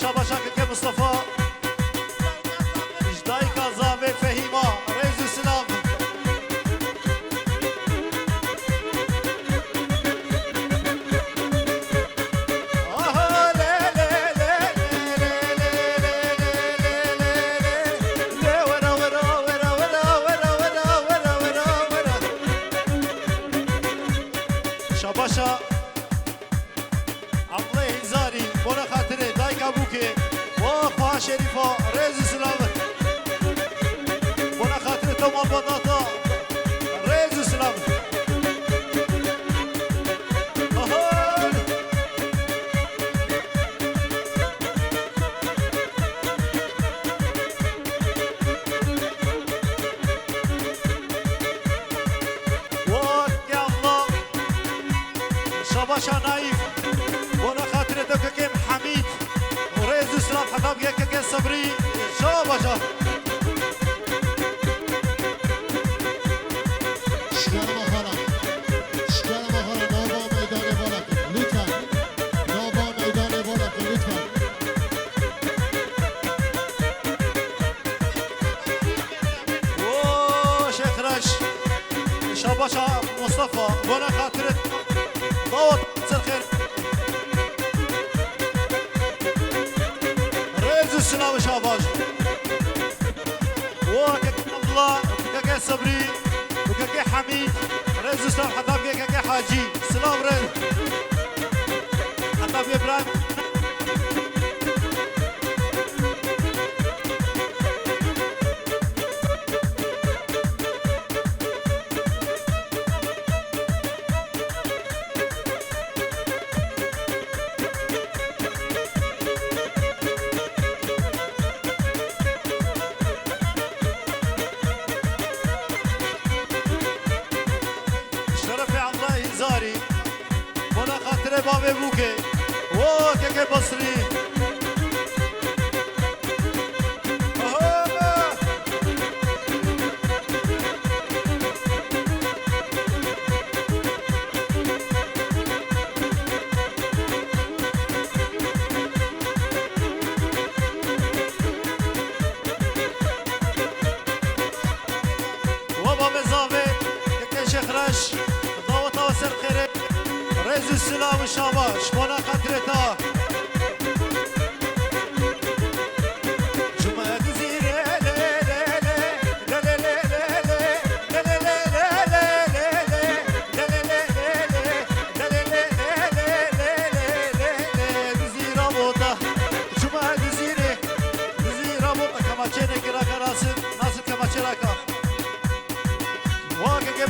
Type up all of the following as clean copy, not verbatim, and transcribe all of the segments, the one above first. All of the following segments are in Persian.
شاباشا که مصطفى اجدای کازاوه فهیما ریز سلام شاباشا عبد الهزاري بونا خاطري دايكا بوكي وخوا شريفه ريز سلام بونا خاطري تومال بطاطا ريز سلام شاباشا نايف بونا خاطري دوكاكيم حميد وريز سلام حتى بيكاكي صبري شاباشا شکر مخالا شکر مخالا نوبا میدان بالاتون لطفا نوبا میدان بالاتون لطفا اوه شيخ رش شاباشا مصطفى بونا خاطري ضوط مساء الخير ريز السلام شاباش وكاكي عبد الله وكاكي صبري وكاكي حميد ريز السلام حتى كاكي حاجي سلام ريز حتى ابراهيم شرفي عبد الله هزاري بونا خاطري بابي بوكي وكاكي بصري وبا مزافي كاكي شيخ رش ضوطة وسر خيري ريز السلام شاباش بونا خاطرتا جمعة زينة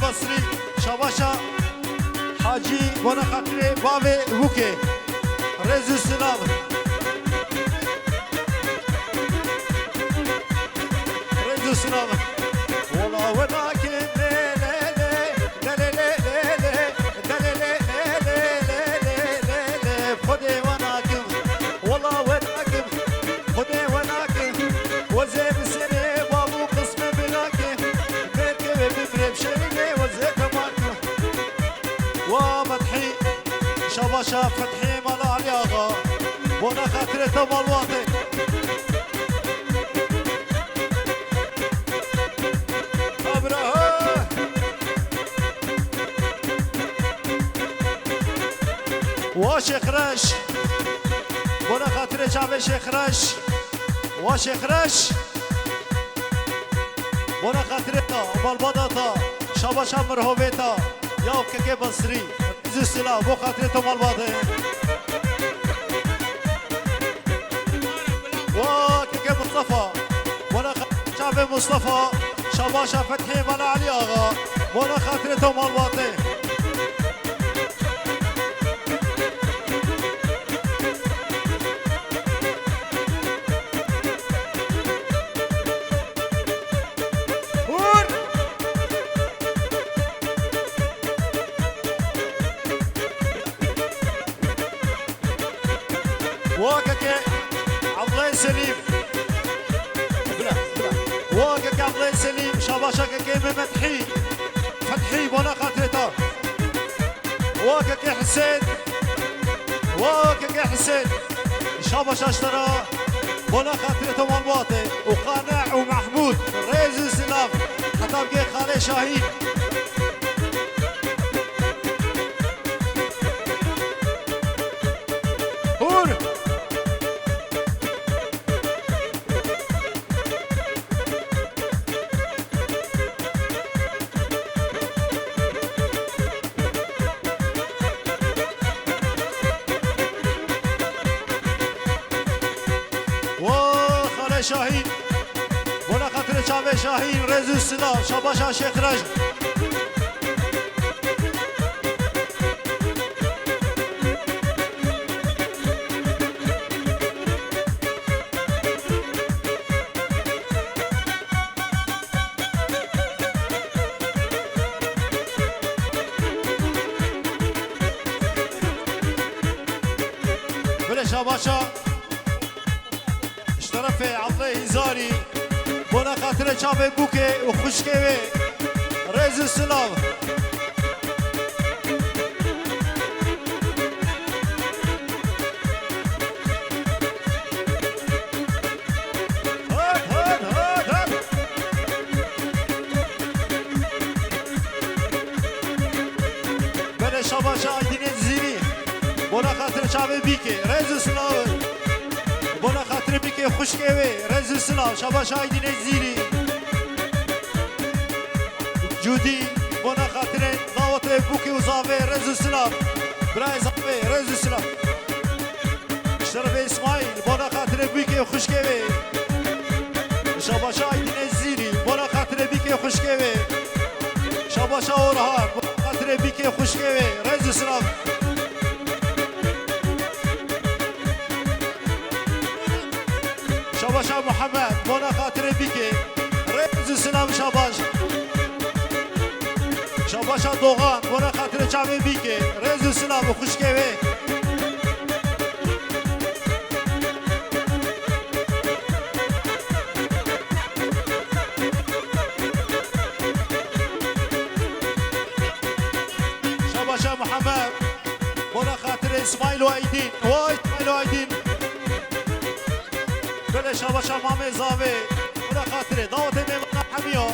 بصري شاباشا حاجي بونا خاطري بابي بوكي ريز السلام ريز السلام والله وناكم خدي وناكم والله وناكم خدي وناكم وزي بسري بابو قسم بلاكم مركب بفريب شرقي وزي كماكم وفتحي شاباشا فتحي مال علياغا بونا خاطري تمال واطي ابراها وشيخ رش بونا خاطري شعبي شيخ رش وشيخ رش بونا خاطري بالبضاطا شاباشا مرهوبيتا ياو كاكي بصري زي السلام بو خاطري تمال واطي وكاكي مصطفى بونا خاطري شعبي مصطفى شاباشا فتحي مال علي اغا بونا خاطري تمال واطي وكاكي عبد الله سليم وكاكي عبد الله سليم شاباشا كاكي فتحي فتحي بونا خاطرتا وكاكي حسين وكاكي حسين شابش اشترا بونا خاطر تمام باته وقانع ومحمود رئيس السلاف حتى بقي خالي شاهين هور شاهین بونا خاطر چاوه شاهین رئیس السلاف شاباشا شیخ رجب بله شاباشا طرف عبد هزاری بونا خاطر چاوه بوکه و خوشکه رئیس السلاف بله شاباشا آیدین زیری بونا خاطر چاوه بیکه رئیس السلاف بونا خاطر بیکه خوشکه رئیس السلاف شاباش آیدین زیری جودی بونا خاطر دعوت بوکی و زاوه رئیس السلاف برای زاوه رئیس السلاف شرف اسماعیل بونا خاطر بیکه خوشکه شاباش آیدین زیری بونا خاطر بیکه خوشکه شاباش اورهان بونا خاطر بیکه خوشکه رئیس السلاف شاباشا محمد بونا خاطر بیکه رئیس السلام شاباش شاباشا دوغان بونا خاطر چاوه بیکه رئیس السلام خوشکه شاباشا محمد بونا خاطر اسماعیل و ایدین اسماعیل و ایدین بله شاباشا مامه زاوه بونا خاطر دعوت میمانا حمیا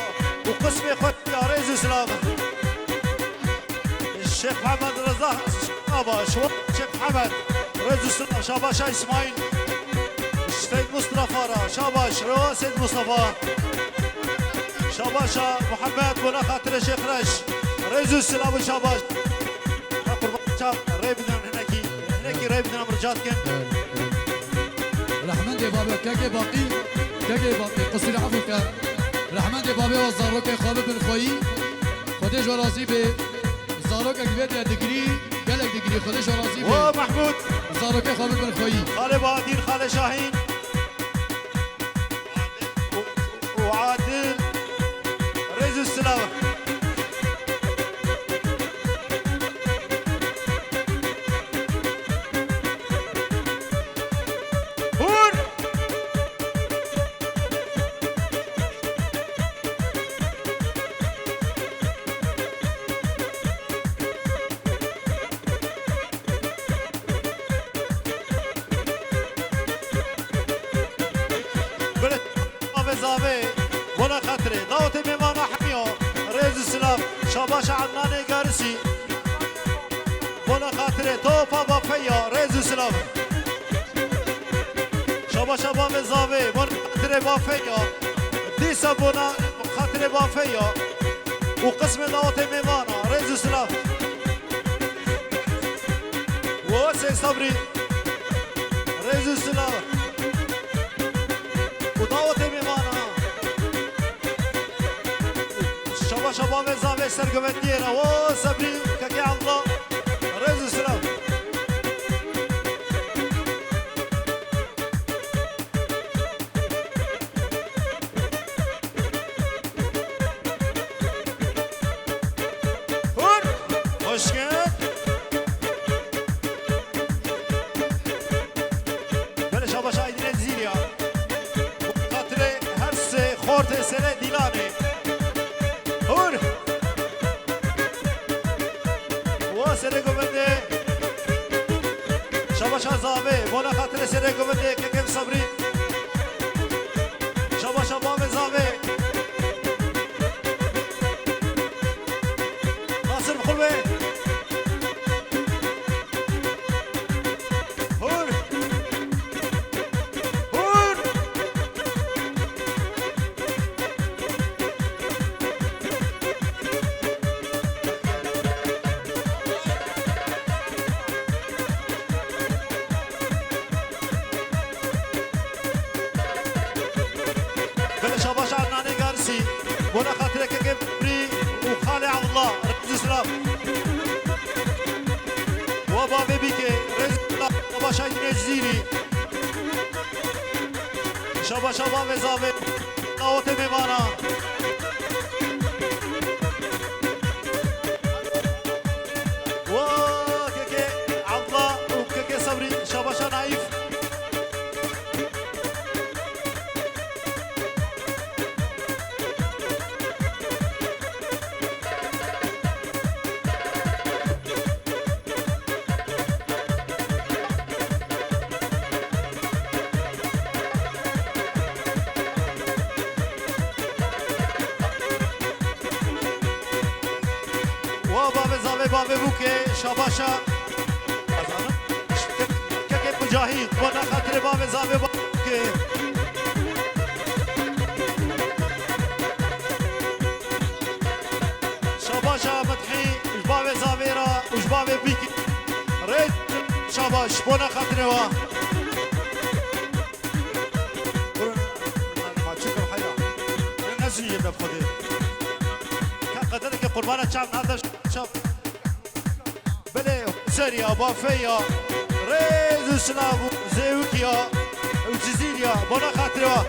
و قسم خود یا رئیس السلام الشيخ محمد رضا شاباش الشيخ محمد رئيس السلام شاباشا اسماعيل السيد مصطفى شاباش رواس سيد مصطفى شاباشا محمد بونا خاطر الشيخ رش رئيس السلام شاباش قربان ريبنا هناكي ريبنا مرجات كم رحمن دي بابا كاكي باقي قصير عفوك رحمن دي بابا وزاروك خالد بن خوي خديش ورازي بي زاروك اكبيت يا دقري قالك دقري خديش ورازي بي محمود زاروك خالد بن خوي خالد بادين خالد شاهين وعادل رئيس السلام شاباش عدنان قارسي بونا خاطر توفا بافيا رئيس السلام شاباش باب زاوي بونا خاطر بافيا ديسا بونا خاطر بافيا وقسم دعوت ميمانا رئيس السلام وسي صبري رئيس السلام ودعوت ميمانا شباب زاوية سرقوندينا وصبري كاكي عمضة رئيس السلام هون خوشكن بله شاباش آيدين الزيليا خاطري هرس خورت سنة ديلاني هون واسره گوبنده شاباش شاباشا زاوه بونا خاطر سره گونده که کم صبری شاباشا باب زاوه ناصر بخلوه هون هون بلا شاباش عدناني قارسي بونا خاطر كيف بري وخالي عبد الله رئيس السلام وبابي بيكي رئيس السلام شاباشا جزيري شاباشا بابي زابي قوتي ميمانا وكيكي عبد الله وكيكي صبري شاباشا نايف وبابي زابي بابي بوكي شاباشا كيكي مجاهد وانا خاطر بابي زابي بوكي شاباشا مدحي جبابي زابيرا وجبابي بيكي ريت شاباش وانا خاطر وا ما تشكر حيا نزل يبدا بخدي قدرك قربانة شعب هذا شاب بلي سريا بافيا ريز سلام زيوكيا وجزيريا بنا خاطروا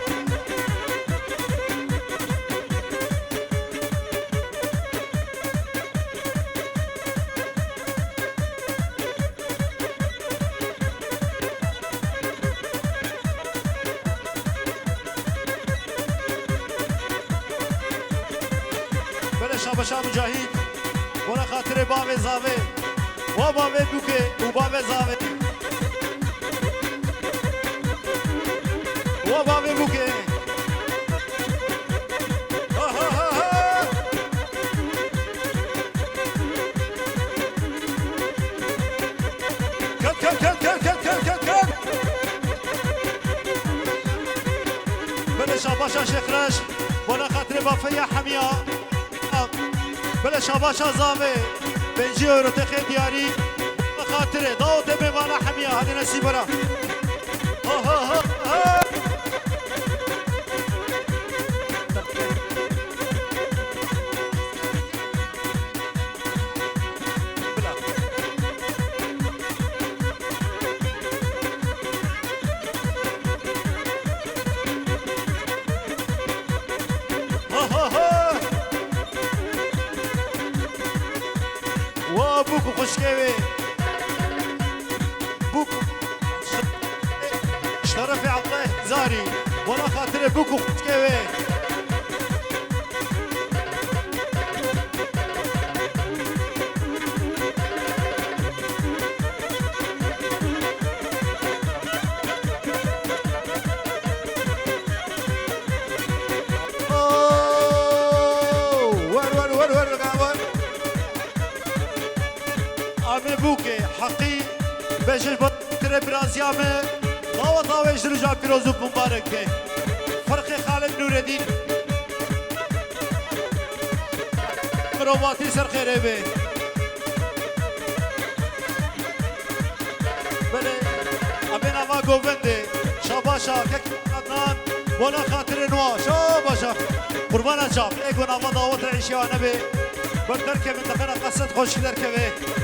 شاباشا مجاهد ولا خاطر باب زاوي وباب بوكي وباب زاوي وباب بوكي ها ها ها ها كت بلا شاباشا شيخ ولا خاطر بافيا حميا بلا شاباشا زاوي بنجي اورو تخي دياري خاطر داوت بمانا حميا هذه نسيبرا ها ها ها ها بوكو خشكاوي بوكو شرفي عبد الله زاري ولا خاطر بوكو خشكاوي بوكي حقي بجش بطر برازيامه ضاوة ضاوش رجع بيروزو مبارك فرقي خالد نور الدين روماتي سر خيره بي بله ابين اما گوونده شاباشا كك عدنان ولا خاطر نوا شاباشا قربانا شاب ايقون اما ضاوة العشيانه بي بردركه من دخنا قصد خوش دركه بي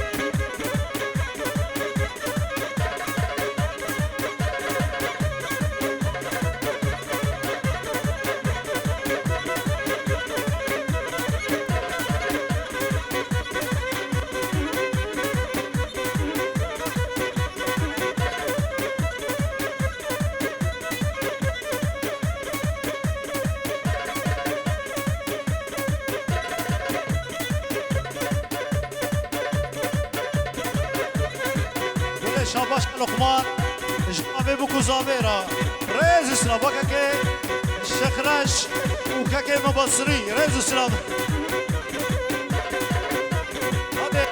بله شاباش لقمان جامه بکو زاویرا ریز اسلام بکه که شخرش و که مبصری ریز اسلام هاده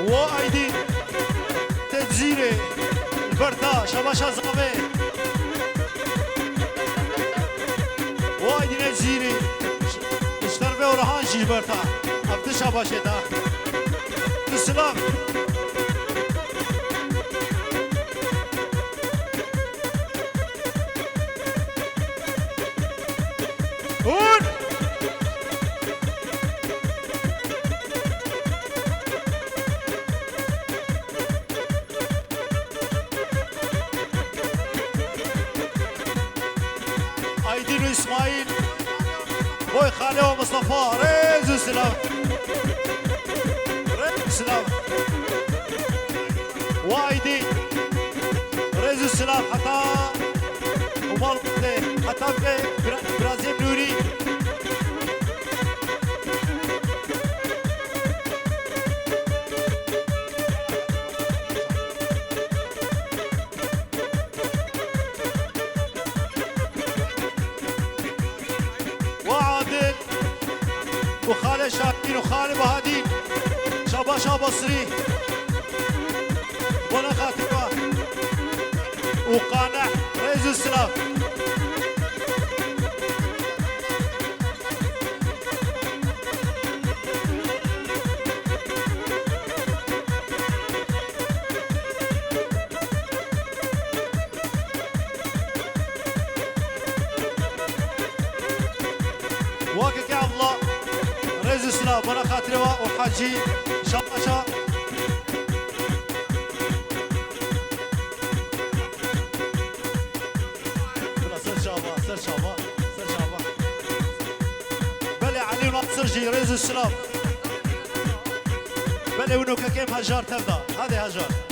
و ایدی تجزیره البرتا شباش زامه و ایدی نجزیره اشتربه و رهان شیش برتا افت شباشه دا السلام هون ايدين واسماعيل بوي خالي ومصطفى ريز السلام ريز السلام وايدين ريز السلام حتى ومال حتى برازيل نوري وعادل وخالي شاكين وخالي بهادين شاباشا بصري ولا خاتمة وقانع رئيس السلام واقف يا الله رئيس السلام ولا خاتمة وحاجي شاباشا بله علي ناصر جي رئيس السلام بله ونوكا كيم هجار تبدا هذه هجار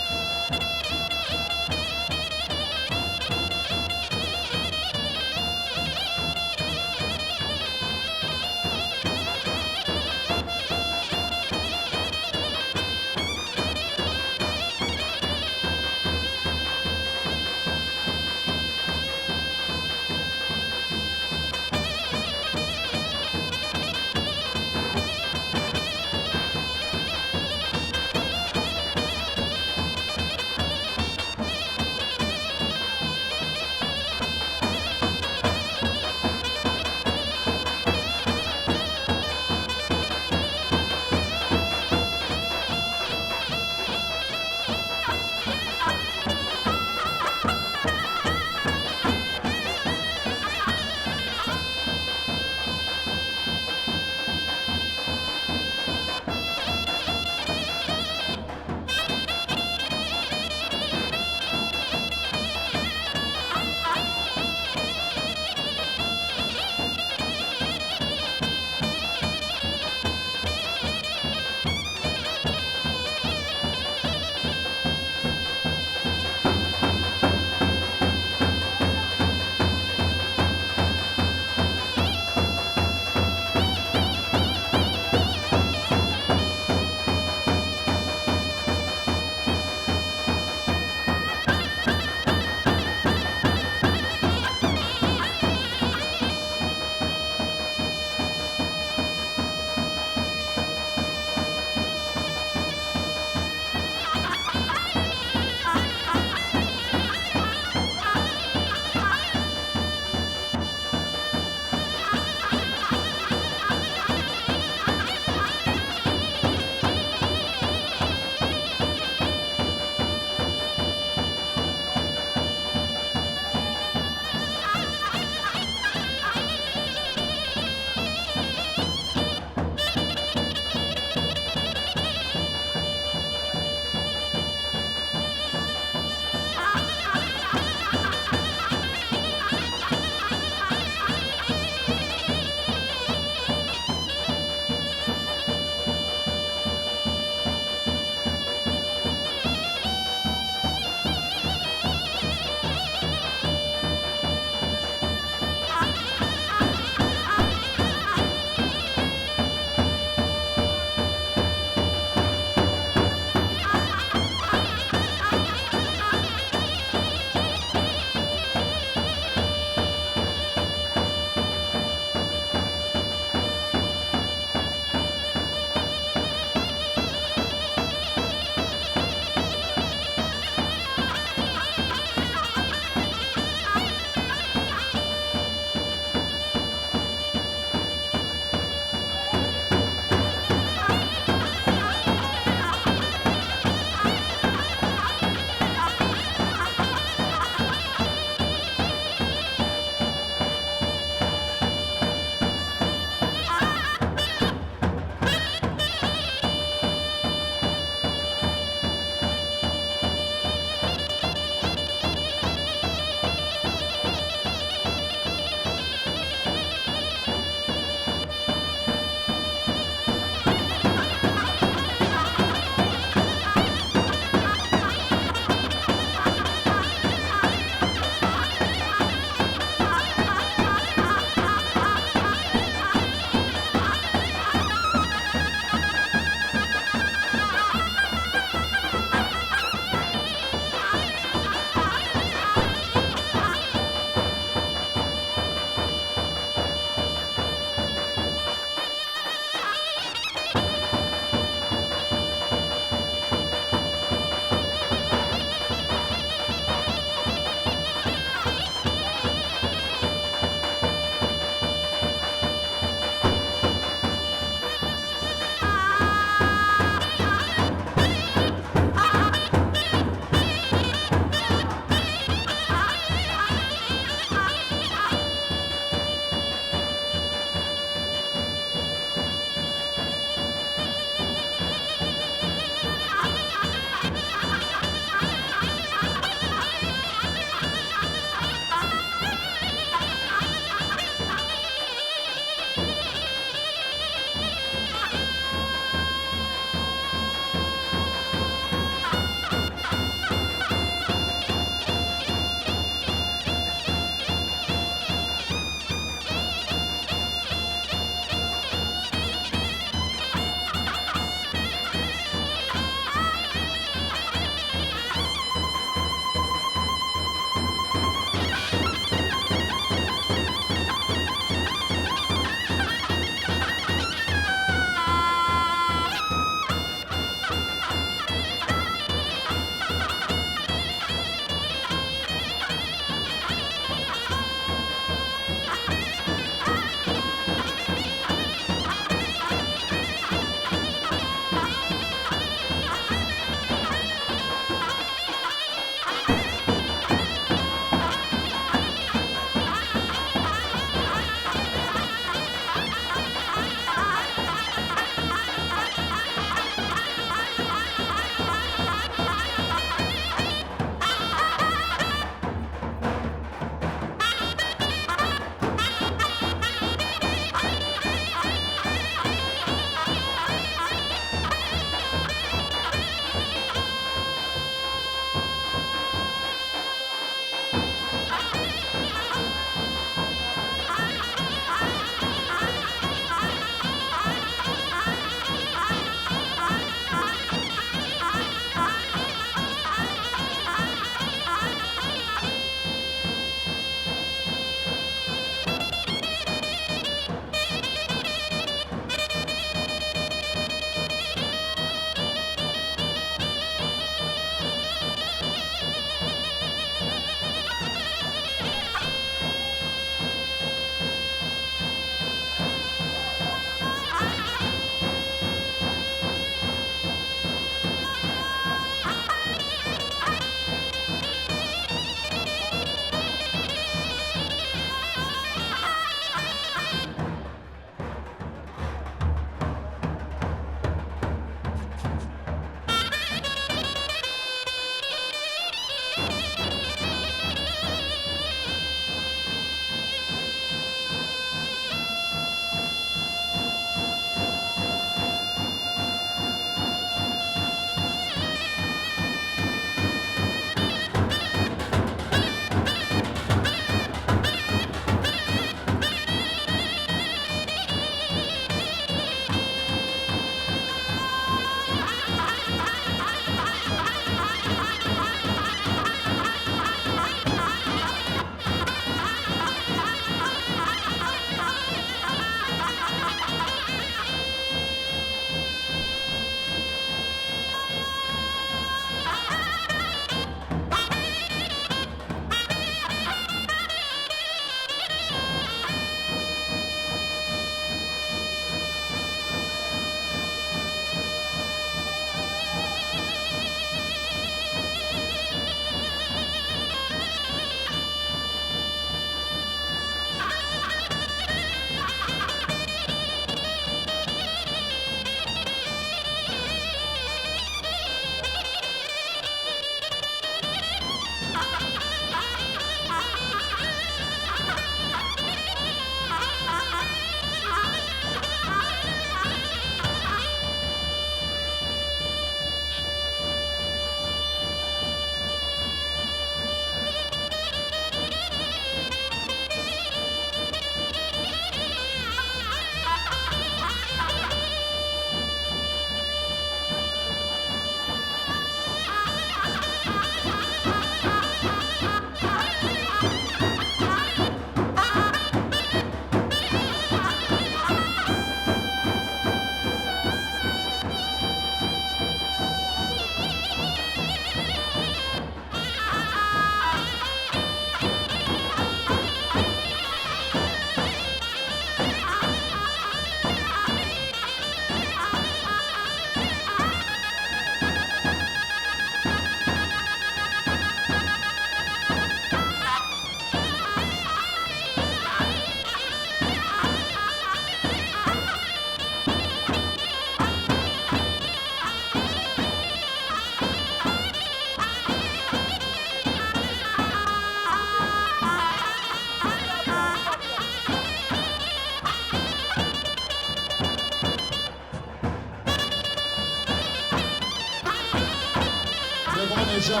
نجا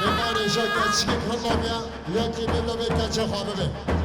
مهمان نجا کچی که کلا بیا یا که بیلا به کچه خوابه